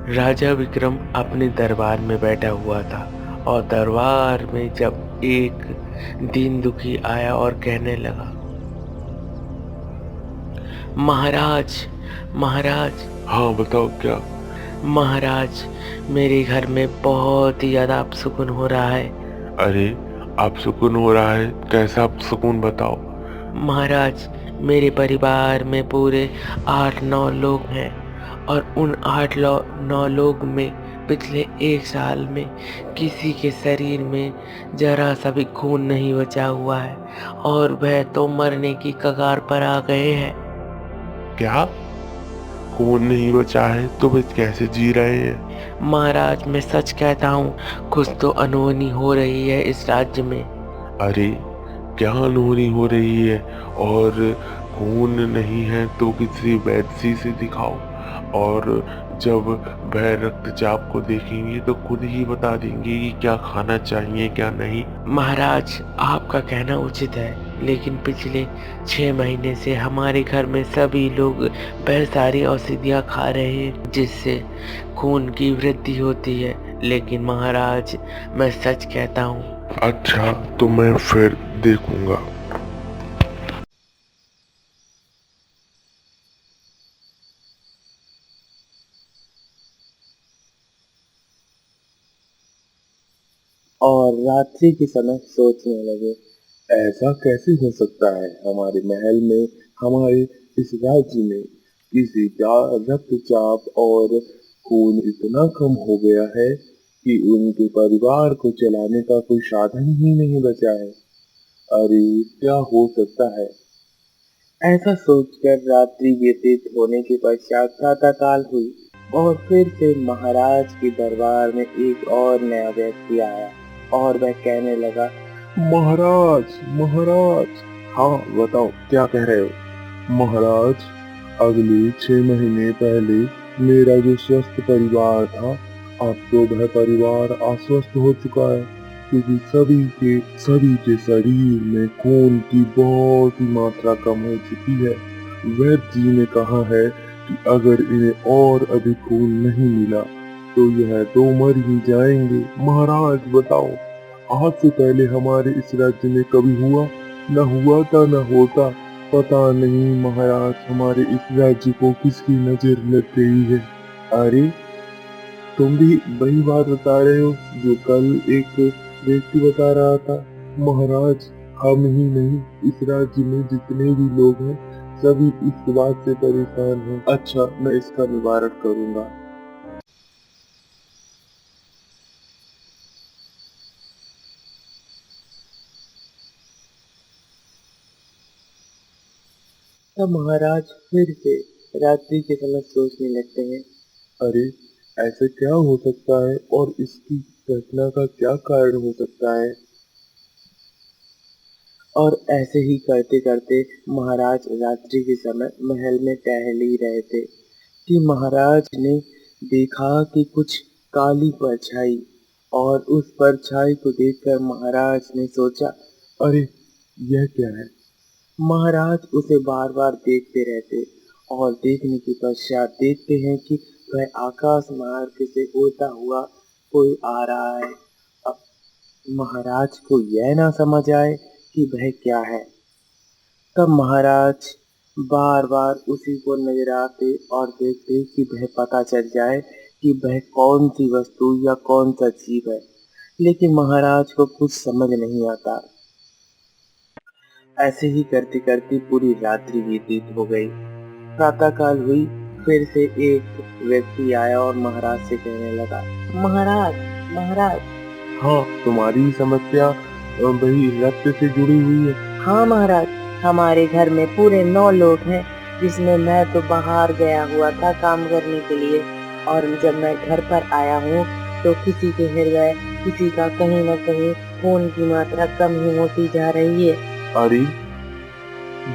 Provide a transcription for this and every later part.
राजा विक्रम अपने दरबार में बैठा हुआ था और दरबार में जब एक दीन दुखी आया और कहने लगा, महाराज, महाराज, हाँ, बताओ क्या? महाराज, मेरे घर में बहुत ही ज़्यादा अपशकुन हो रहा है। अरे, आप सुकून हो रहा है? कैसा आप सुकून बताओ? महाराज, मेरे परिवार में पूरे 8-9 लोग हैं और उन 8-9 लोग में पिछले 1 साल में किसी के शरीर में ज़रा सा भी खून नहीं बचा हुआ है और वह तो मरने की कगार पर आ गए हैं। क्या? खून नहीं बचा है तो वे कैसे जी रहे हैं? महाराज, मैं सच कहता हूँ, कुछ तो अनहोनी हो रही है इस राज्य में। अरे, क्या अनहोनी हो रही है? और खून नहीं है तो किसी वैद्य से दिखाओ, और जब वह रक्तचाप को देखेंगे तो खुद ही बता देंगे कि क्या खाना चाहिए क्या नहीं। महाराज, आपका कहना उचित है, लेकिन पिछले 6 महीने से हमारे घर में सभी लोग बहुत सारी औषधियाँ खा रहे हैं जिससे खून की वृद्धि होती है। लेकिन महाराज, मैं सच कहता हूँ। अच्छा, तो मैं फिर देखूंगा। और रात्रि के समय सोचने लगे। ऐसा कैसे हो सकता है? हमारे महल में, हमारे इस राज्य में किसी का रक्तचाप और खून इतना कम हो गया है कि उनके परिवार को चलाने का कोई साधन ही नहीं बचा है। अरे, क्या हो सकता है? ऐसा सोचकर रात्रि व्यतीत होने के पश्चात प्रातःकाल हुई और फिर से महाराज के दरबार में एक और नया व्यक्ति आया और वह कहने लगा, महाराज, महाराज। हाँ, बताओ क्या कह रहे हो? महाराज, अगले 6 महीने पहले मेरा जो स्वस्थ परिवार था, अब तो वह परिवार अस्वस्थ हो चुका है, क्योंकि सभी के शरीर में खून की बहुत ही मात्रा कम हो चुकी है। वैद्य जी ने कहा है कि अगर इन्हें और अधिक खून नहीं मिला तो यह तो मर ही जाएंगे। महाराज बताओ, आज से पहले हमारे इस राज्य में कभी हुआ? न हुआ था न होता। पता नहीं महाराज, हमारे इस राज्य को किसकी नजर लग गई है। अरे, तुम भी वही बात बता रहे हो जो कल एक व्यक्ति बता रहा था। महाराज, हम ही नहीं, इस राज्य में जितने भी लोग हैं सभी इस बात से परेशान हैं। अच्छा, मैं इसका निवारण करूंगा। तब महाराज फिर से रात्रि के समय सोचने लगते हैं। अरे, ऐसे क्या हो सकता है और इसकी घटना का क्या कारण हो सकता है? और ऐसे ही करते करते महाराज रात्रि के समय महल में टहल ही रहे थे कि महाराज ने देखा कि कुछ काली परछाई, और उस परछाई को देखकर महाराज ने सोचा। अरे, यह क्या है? महाराज उसे बार बार देखते रहते और देखने के पश्चात देखते हैं कि वह आकाश मार्ग से उड़ता हुआ कोई आ रहा है। अब महाराज को यह ना समझ आए कि वह क्या है। तब महाराज बार बार उसी को नजर आते और देखते कि वह पता चल जाए कि वह कौन सी वस्तु या कौन सा जीव है, लेकिन महाराज को कुछ समझ नहीं आता। ऐसे ही करते करते पूरी रात्रि व्यतीत हो गई। प्रातःकाल हुई, फिर से एक व्यक्ति आया और महाराज से कहने लगा, महाराज, महाराज। हाँ, तुम्हारी समस्या वही रक्त से जुड़ी हुई है। हाँ महाराज, हमारे घर में पूरे 9 लोग हैं, जिसमें मैं तो बाहर गया हुआ था काम करने के लिए, और जब मैं घर पर आया हूँ तो किसी के हृदय, किसी का कहीं न कहीं खून की मात्रा कम ही होती जा रही है। अरे,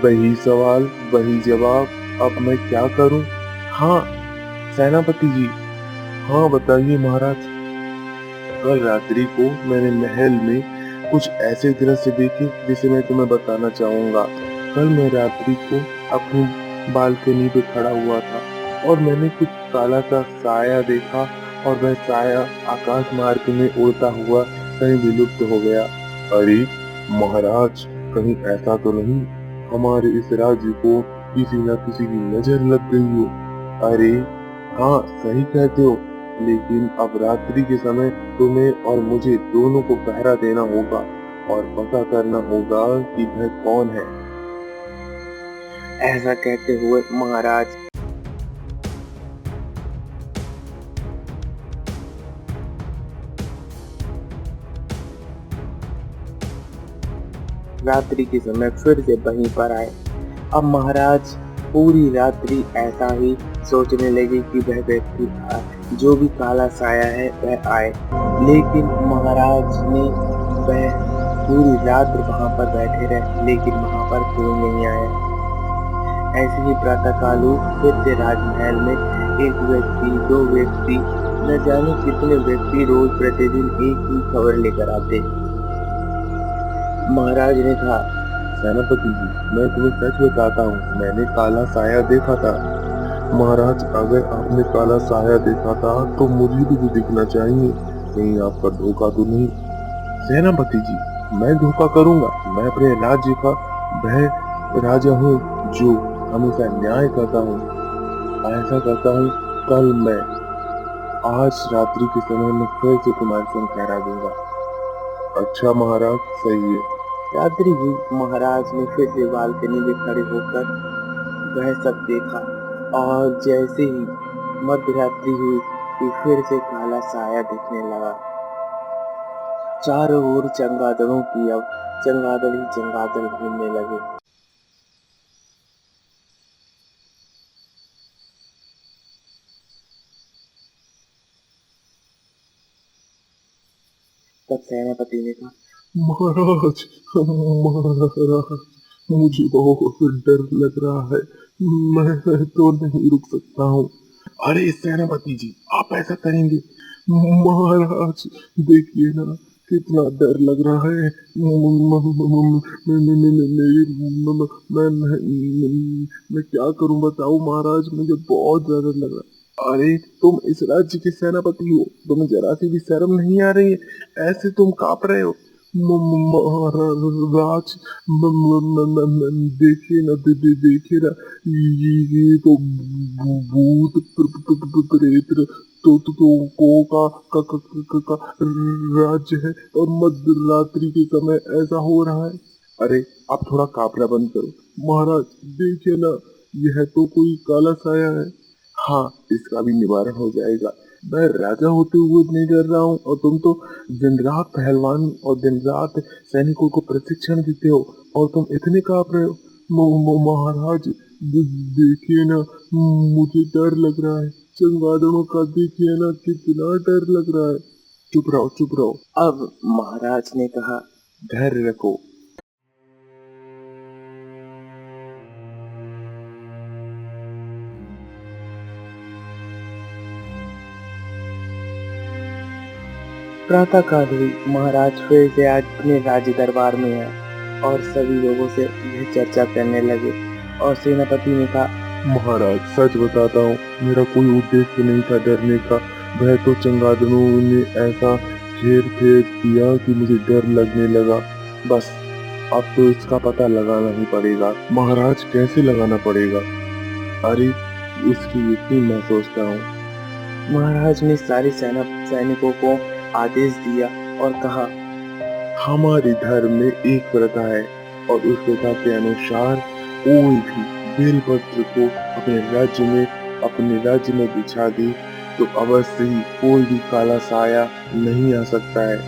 वही सवाल वही जवाब, अब मैं क्या करूं? हाँ, सेनापति जी। हाँ, बताइए महाराज। कल रात्रि को मैंने महल में कुछ ऐसे दृश्य देखे जिसे मैं तुम्हें बताना चाहूंगा। कल मैं रात्रि को अपनी बालकनी पे खड़ा हुआ था और मैंने कुछ काला सा साया देखा और वह साया आकाश मार्ग में उड़ता हुआ कहीं विलुप्त हो गया। अरे महाराज, कहीं ऐसा तो नहीं हमारे इस राज्य को किसी न किसी की नजर लग गई हो? अरे हाँ, सही कहते हो, लेकिन अब रात्रि के समय तुम्हें और मुझे दोनों को पहरा देना होगा और पता करना होगा कि वह कौन है। ऐसा कहते हुए महाराज रात्रि के समय फिर से वहीं पर आए। अब महाराज पूरी रात्रि ऐसा ही सोचने लगे कि वह व्यक्ति जो भी काला साया है वह आए, लेकिन महाराज ने वह पूरी रात वहां पर बैठे रहे, लेकिन वहां पर कोई नहीं आया। ऐसे ही प्रातःकाल फिर से राजमहल में एक व्यक्ति, दो व्यक्ति, न जाने कितने व्यक्ति रोज प्रतिदिन एक ही खबर लेकर आते। महाराज ने कहा, सेनापति जी, मैं तुम्हें सच बताता हूँ, मैंने काला साया देखा था। महाराज, अगर आपने काला साया देखा था तो मुझे भी तो दिखना चाहिए, कहीं आपका धोखा तो नहीं? सेनापति जी, मैं धोखा करूंगा? मैं अपने राज्य का वह राजा हूँ जो हमेशा न्याय करता हूँ। ऐसा करता हूँ, कल मैं आज रात्रि के समय में फिर से तुम्हारे संग ठहरा दूंगा। अच्छा महाराज, सही है। रात्रि हुई, महाराज ने फिर से बालकनी में खड़े होकर वह सब देखा, और जैसे ही मध्य रात्रि हुई कि फिर से काला साया दिखने लगा। चारों ओर चमगादड़ों की अब चमगादड़ ही चमगादड़ घूमने लगे। तब सेनापति ने कहा, महाराज, महाराज, मुझे बहुत डर लग रहा है, मैं तो नहीं रुक सकता हूँ। अरे सेनापति जी, आप ऐसा करेंगे? महाराज देखिए ना, कितना डर लग रहा है। मैं क्या करूं बताओ महाराज, मुझे बहुत ज्यादा लग रहा है। अरे तुम इस राज्य के सेनापति हो, तुम्हें जरा सी भी शर्म नहीं आ रही है? ऐसे तुम कांप रहे हो। महाराज, देखिए ना, देखिए ना, ये तो भूत प्रेत तो को का राज्य है, और मध्य रात्रि के समय ऐसा हो रहा है। अरे आप थोड़ा कांपना बंद करो। महाराज देखिए ना, यह तो कोई काला साया है। हाँ, इसका भी निवारण हो जाएगा। मैं राजा होते हुए नहीं डर रहा हूँ, और तुम तो दिन रात पहलवान और दिन रात सैनिकों को प्रशिक्षण देते हो, और तुम इतने कांप रहे हो। महाराज देखिए ना, मुझे डर लग रहा है। चमगादड़ों का देखिए ना, कितना डर लग रहा है। चुप रहो, चुप रहो। अब महाराज ने कहा, धैर्य रखो। प्रातःकाल हुई, महाराज फिर से आज अपने राज्य दरबार में आए और सभी लोगों से यह चर्चा करने लगे। और सेनापति ने कहा, महाराज सच बताता हूँ, मेरा कोई उद्देश्य नहीं था डरने का। वह तो चमगादड़ों ने ऐसा घेर घेर दिया कि मुझे डर लगने लगा। बस अब तो इसका पता लगाना ही पड़ेगा। महाराज कैसे लगाना पड़ेगा? अरे उसकी यकीन मैं सोचता हूँ। महाराज ने सारे सैनिकों को आदेश दिया और कहा, हमारे धर्म में एक प्रथा है, और उस प्रथा के अनुसार कोई भी बेलपत्र को अपने राज्य में बिछा दे तो अवश्य ही कोई भी काला साया नहीं आ सकता है।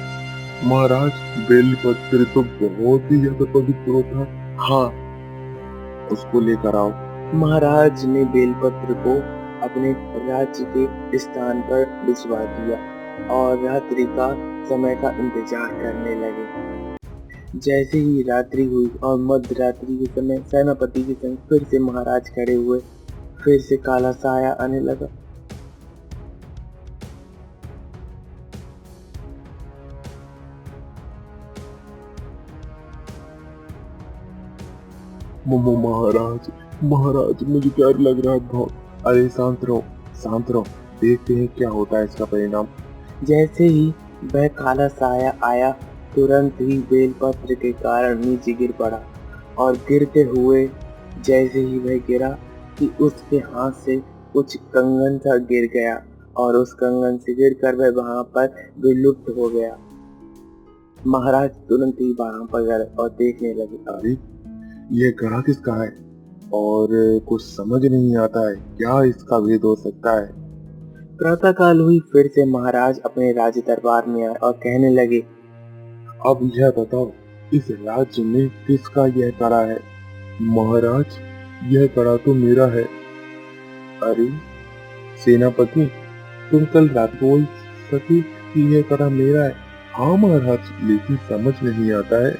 महाराज बेलपत्र तो बहुत ही ज्यादा पवित्र होता है। हाँ, उसको लेकर आओ। महाराज ने बेलपत्र को अपने राज्य के स्थान पर भिजवा दिया और रात्रि का समय का इंतजार करने लगे। जैसे ही रात्रि हुई और मध्य रात्रि के समय सेनापति के संग फिर से महाराज खड़े हुए, फिर से काला साया आने लगा। महाराज, महाराज मुझे डर लग रहा है बहुत। अरे शांत रहो, देखते हैं क्या होता है इसका परिणाम। जैसे ही वह काला साया आया, तुरंत ही बेलपत्र के कारण नीचे गिर पड़ा और गिरते हुए जैसे ही वह गिरा कि उसके हाथ से कुछ कंगन सा गिर गया और उस कंगन से गिरकर वह वहां पर विलुप्त हो गया। महाराज तुरंत ही वहां पर गए और देखने लगे। अरे ये घड़ा किसका है और कुछ समझ नहीं आता है, क्या इसका भेद हो सकता है। प्रातःकाल हुई, फिर से महाराज अपने राज दरबार में आए और कहने लगे, अब यह बताओ इस राज्य में किसका यह कड़ा है। महाराज यह कड़ा तो मेरा है। अरे सेनापति, तुम कल रात को बोल सके कि यह कड़ा मेरा है। हाँ महाराज, लेकिन समझ नहीं आता है,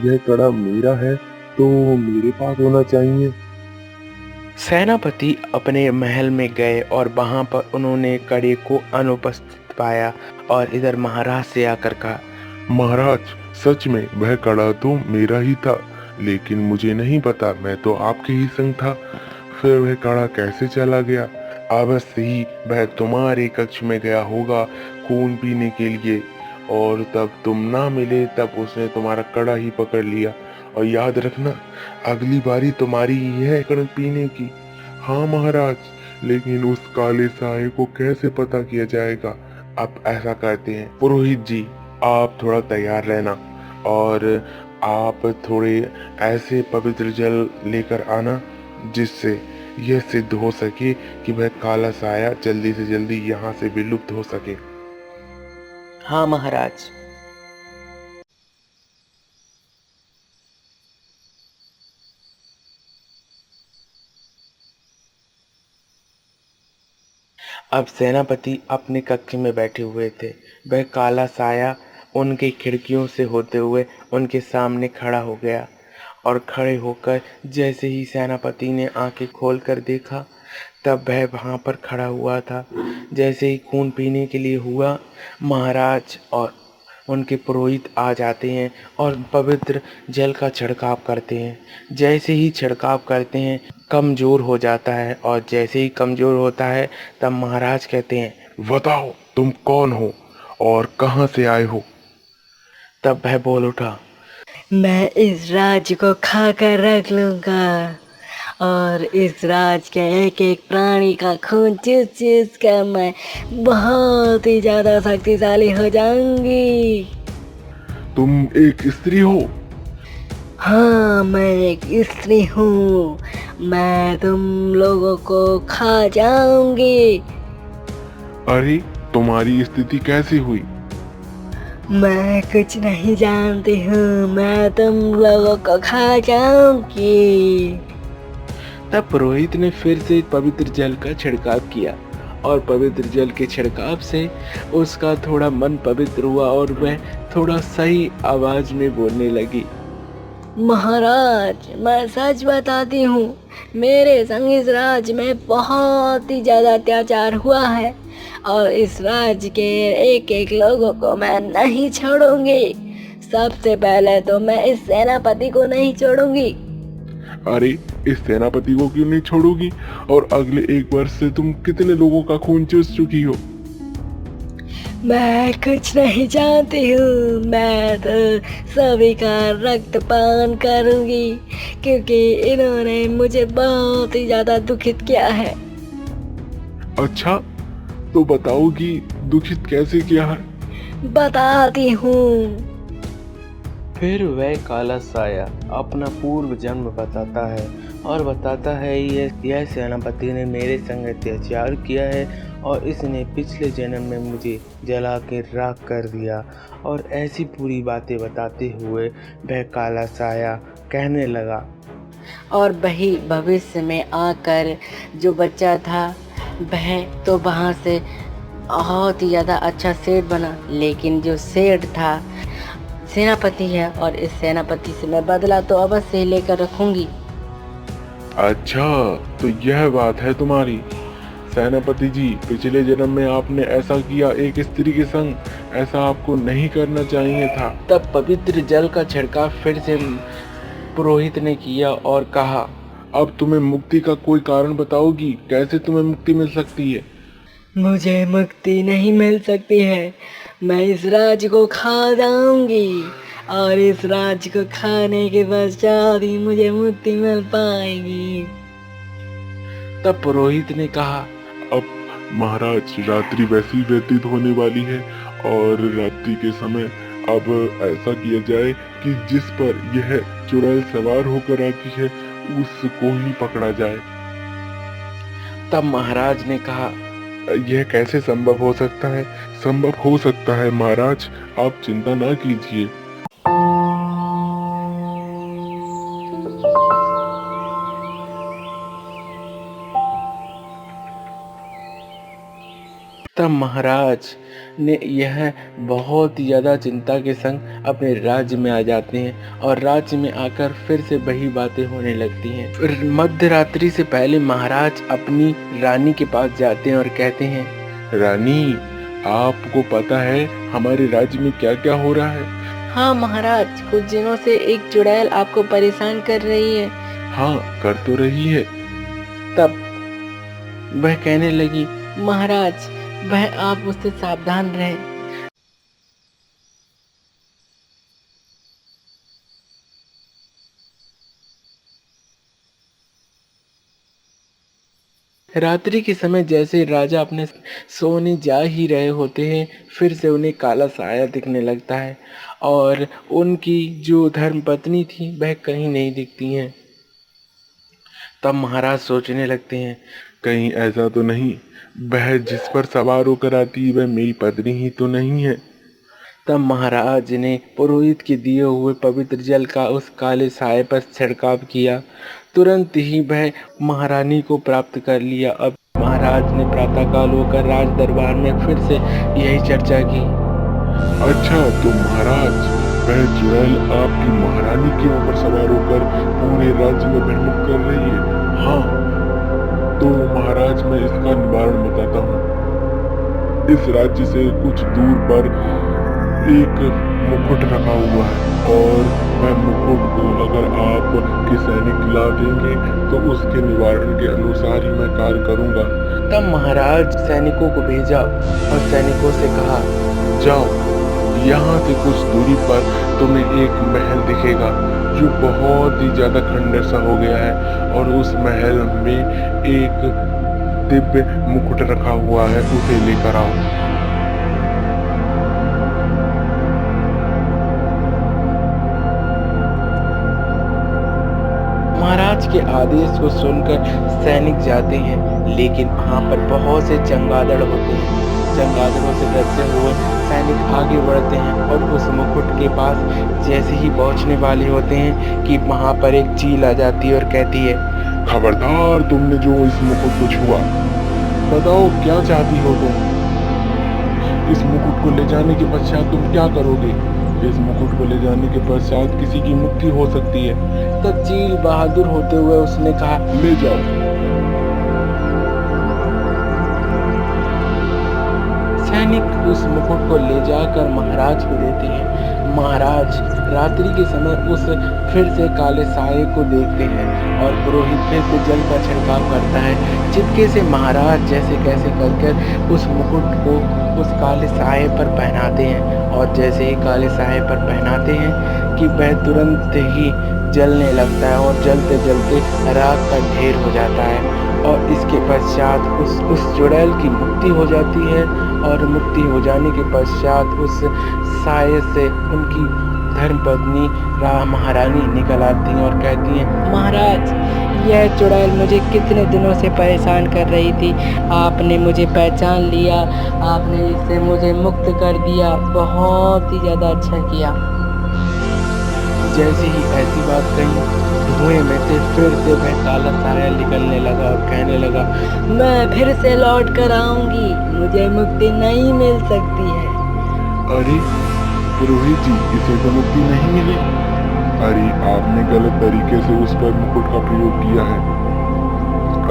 यह कड़ा मेरा है तो मेरे पास होना चाहिए। सेनापति अपने महल में गए और वहां पर उन्होंने कड़े को अनुपस्थित पाया और इधर महाराज से आकर कहा, महाराज सच में वह कड़ा तो मेरा ही था, लेकिन मुझे नहीं पता, मैं तो आपके ही संग था। फिर वह कड़ा कैसे चला गया? अवश्य ही वह तुम्हारे कक्ष में गया होगा खून पीने के लिए, और तब तुम ना मिले तब उसने तुम्हारा कड़ा ही पकड़ लिया। और याद रखना, अगली बारी तुम्हारी ही है कड़ा पीने की। हाँ महाराज, लेकिन उस काले साए को कैसे पता किया जाएगा? अब ऐसा करते हैं पुरोहित जी, आप थोड़ा तैयार रहना और आप थोड़े ऐसे पवित्र जल लेकर आना जिससे यह सिद्ध हो सके कि वह काला साया जल्दी से जल्दी यहाँ से विलुप्त हो सके। हाँ महाराज। अब सेनापति अपने कक्ष में बैठे हुए थे। वह काला साया उनकी खिड़कियों से होते हुए उनके सामने खड़ा हो गया और खड़े होकर जैसे ही सेनापति ने आंखें खोलकर देखा, तब वह वहां पर खड़ा हुआ था। जैसे ही खून पीने के लिए हुआ, महाराज और उनके पुरोहित आ जाते हैं और पवित्र जल का छिड़काव करते हैं। जैसे ही छिड़काव करते हैं, कमज़ोर हो जाता है और जैसे ही कमज़ोर होता है तब महाराज कहते हैं, बताओ तुम कौन हो और कहां से आए हो? तब वह बोल उठा, मैं इस राज्य को खाकर रख लूंगा और इस राज के एक एक प्राणी का खून चूस चूस कर मैं बहुत ही ज्यादा शक्तिशाली हो जाऊंगी। तुम एक स्त्री हो? हाँ, मैं एक स्त्री हूँ। मैं तुम लोगों को खा जाऊंगी। अरे तुम्हारी स्थिति कैसी हुई? मैं कुछ नहीं जानती हूँ, मैं तुम लोगों को खा जाऊंगी। तब पुरोहित ने फिर से पवित्र जल का छिड़काव किया और पवित्र जल के छिड़काव से उसका थोड़ा मन पवित्र हुआ और वह थोड़ा सही आवाज में बोलने लगी। महाराज, मैं सच बताती हूँ, मेरे संग इस राज्य में बहुत ही ज्यादा अत्याचार हुआ है और इस राज्य के एक एक लोगों को मैं नहीं छोड़ूंगी। सबसे पहले तो मैं इस सेनापति को नहीं छोड़ूंगी। अरे इस सेनापति को क्यों नहीं छोड़ोगी? और अगले एक वर्ष से तुम कितने लोगों का खून चूस चुकी हो? मैं कुछ नहीं जानती हूँ, मैं तो सभी का रक्तपान करूंगी क्योंकि इन्होंने मुझे बहुत ही ज्यादा दुखित किया है। अच्छा, तो बताओगी दुखित कैसे किया है? बताती हूँ। फिर वह काला साया अपना पूर्व जन्म बताता है और बताता है यह सेनापति ने मेरे संग अत्याचार किया है और इसने पिछले जन्म में मुझे जला के राख कर दिया। और ऐसी पूरी बातें बताते हुए वह काला साया कहने लगा, और वही भविष्य में आकर जो बच्चा था वह तो वहाँ से बहुत ही ज़्यादा अच्छा सेठ बना, लेकिन जो सेठ था सेनापति है और इस सेनापति से मैं बदला तो अवश्य ही लेकर रखूंगी। अच्छा, तो यह बात है तुम्हारी। सेनापति जी, पिछले जन्म में आपने ऐसा किया एक स्त्री के संग, ऐसा आपको नहीं करना चाहिए था। तब पवित्र जल का छिड़काव फिर से पुरोहित ने किया और कहा, अब तुम्हें मुक्ति का कोई कारण बताओगी? कैसे तुम्हें मुक्ति मिल सकती है? मुझे मुक्ति नहीं मिल सकती है। मैं इस राज को खा जाऊंगी और इस राज को खाने के पश्चात ही मुझे मुक्ति मिल पाएगी। तब पुरोहित ने कहा, अब महाराज, रात्रि वैसी व्यतीत होने वाली है और रात्रि के समय अब ऐसा किया जाए कि जिस पर यह चुड़ैल सवार होकर आती है उसको ही पकड़ा जाए। तब महाराज ने कहा, यह कैसे संभव हो सकता है? संभव हो सकता है महाराज, आप चिंता ना कीजिए। तब महाराज ने यह बहुत ही ज्यादा चिंता के संग अपने राज्य में आ जाते हैं और राज्य में आकर फिर से वही बातें होने लगती हैं। फिर मध्य रात्रि से पहले महाराज अपनी रानी के पास जाते हैं और कहते हैं, रानी, आपको पता है हमारे राज्य में क्या क्या हो रहा है? हाँ महाराज, कुछ दिनों से एक चुड़ैल आपको परेशान कर रही है। हाँ, कर तो रही है। तब वह कहने लगी, महाराज, वह आप उससे सावधान रहें। रात्रि के समय जैसे राजा अपने सोने जा ही रहे होते हैं, फिर से उन्हें काला साया दिखने लगता है और उनकी जो धर्मपत्नी थी वह कहीं नहीं दिखती हैं। तब महाराज सोचने लगते हैं, कहीं ऐसा तो नहीं वह जिस पर सवार होकर आती है वह मेरी पत्नी ही तो नहीं है? तब महाराज ने पुरोहित के दिए हुए पवित्र जल का उस काले साए पर छिड़काव किया। तुरंत ही वह महारानी को प्राप्त कर लिया। अब महाराज ने प्रातःकाल होकर राज दरबार में फिर से यही चर्चा की। अच्छा, तो महाराज, वह चुड़ैल आपकी महारानी के ऊपर सवार होकर पूरे राज्य में भ्रमण कर रही है? हाँ, तो महाराज मैं इसका निवारण बताता हूँ। इस राज्य से कुछ दूर पर एक मुकुट रखा हुआ है और वह मुकुट को अगर आप के सैनिक ला देंगे तो उसके निवारण के अनुसार ही मैं कार्य करूंगा। तब महाराज सैनिकों को भेजा और सैनिकों से कहा, जाओ, यहाँ से कुछ दूरी पर तुम्हें एक महल दिखेगा जो बहुत ही ज्यादा खंडर सा हो गया है और उस महल में एक दिव्य मुकुट रखा हुआ है, उसे लेकर आओ। महाराज के आदेश को सुनकर सैनिक जाते हैं, लेकिन वहां पर बहुत से चमगादड़ होते हैं। चमगादड़ों से डरते हुए सैनिक आगे बढ़ते हैं और उस मुकुट के पास जैसे ही पहुंचने वाले होते हैं कि वहां पर एक चील आ जाती है और कहती है, खबरदार, तुमने जो इस मुकुट को छुआ, बताओ क्या चाहती हो तुम? इस मुकुट को ले जाने के पश्चात तुम क्या करोगे? इस मुकुट को ले जाने के पश्चात किसी की मुक्ति हो सकती है। तब चील बहादुर होते हुए उसने कहा, ले जाओ। सैनिक उस मुकुट को ले जाकर महाराज को देते हैं। महाराज रात्रि के समय उस फिर से काले साये को देखते हैं और पुरोहित फिर से जल का छिड़काव करता है। चिपके से महाराज जैसे कैसे कर उस मुकुट को उस काले साये पर पहनाते हैं और जैसे ही काले साये पर पहनाते हैं कि वह तुरंत ही जलने लगता है और जलते जलते राख का ढेर हो जाता है और इसके पश्चात उस चुड़ैल की मुक्ति हो जाती है और मुक्ति हो जाने के पश्चात उस साये से उनकी धर्मपत्नी महारानी निकल आती हैं और कहती हैं, महाराज, यह चुड़ैल मुझे कितने दिनों से परेशान कर रही थी। आपने मुझे पहचान लिया, आपने इससे मुझे मुक्त कर दिया, बहुत ही ज़्यादा अच्छा किया। जैसे ही ऐसी बात कही, धुएं में से फिर से वह काला साया निकलने लगा और कहने लगा, मैं फिर से लौट कर आऊंगी, मुझे मुक्ति नहीं मिल सकती है। अरे पुरोहित जी, इसे तो मुक्ति नहीं मिली। अरे आपने गलत तरीके से उस पर मुकुट का प्रयोग किया है।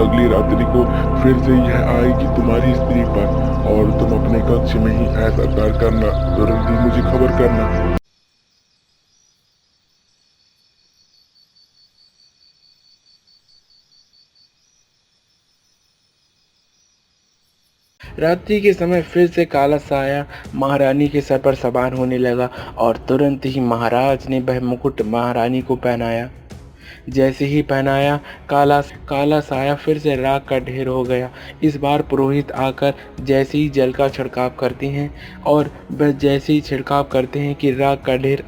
अगली रात्रि को फिर से यह आएगी तुम्हारी स्त्री पर और तुम अपने कक्ष में ही ऐसा कार्य करना, तुरंत ही मुझे खबर करना। रात्रि के समय फिर से काला साया महारानी के सर पर सवार होने लगा और तुरंत ही महाराज ने वह मुकुट महारानी को पहनाया। जैसे ही पहनाया, काला साया फिर से राख का ढेर हो गया। इस बार पुरोहित आकर जैसे ही जल का छिड़काव करते हैं और वह जैसे ही छिड़काव करते हैं कि राख का ढेर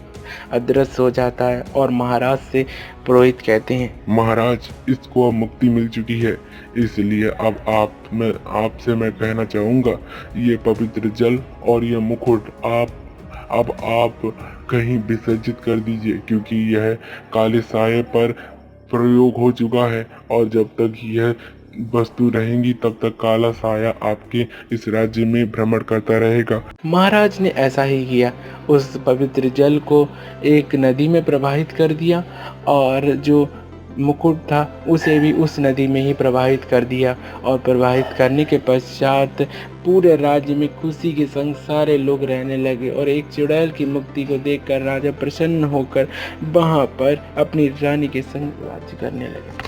अदृश्य हो जाता है और महाराज से पुरोहित कहते हैं, महाराज, इसको अब मुक्ति मिल चुकी है, इसलिए अब आपसे मैं कहना चाहूँगा, ये पवित्र जल और ये मुकुट आप कहीं विसर्जित कर दीजिए, क्योंकि यह काले साये पर प्रयोग हो चुका है और जब तक यह वस्तु रहेंगी तब तक काला साया आपके इस राज्य में भ्रमण करता रहेगा। महाराज ने ऐसा ही किया। उस पवित्र जल को एक नदी में प्रवाहित कर दिया और जो मुकुट था उसे भी उस नदी में ही प्रवाहित कर दिया और प्रवाहित करने के पश्चात पूरे राज्य में खुशी के संग सारे लोग रहने लगे और एक चुड़ैल की मुक्ति को देखकर राजा प्रसन्न होकर वहां पर अपनी रानी के संग राज्य करने लगे।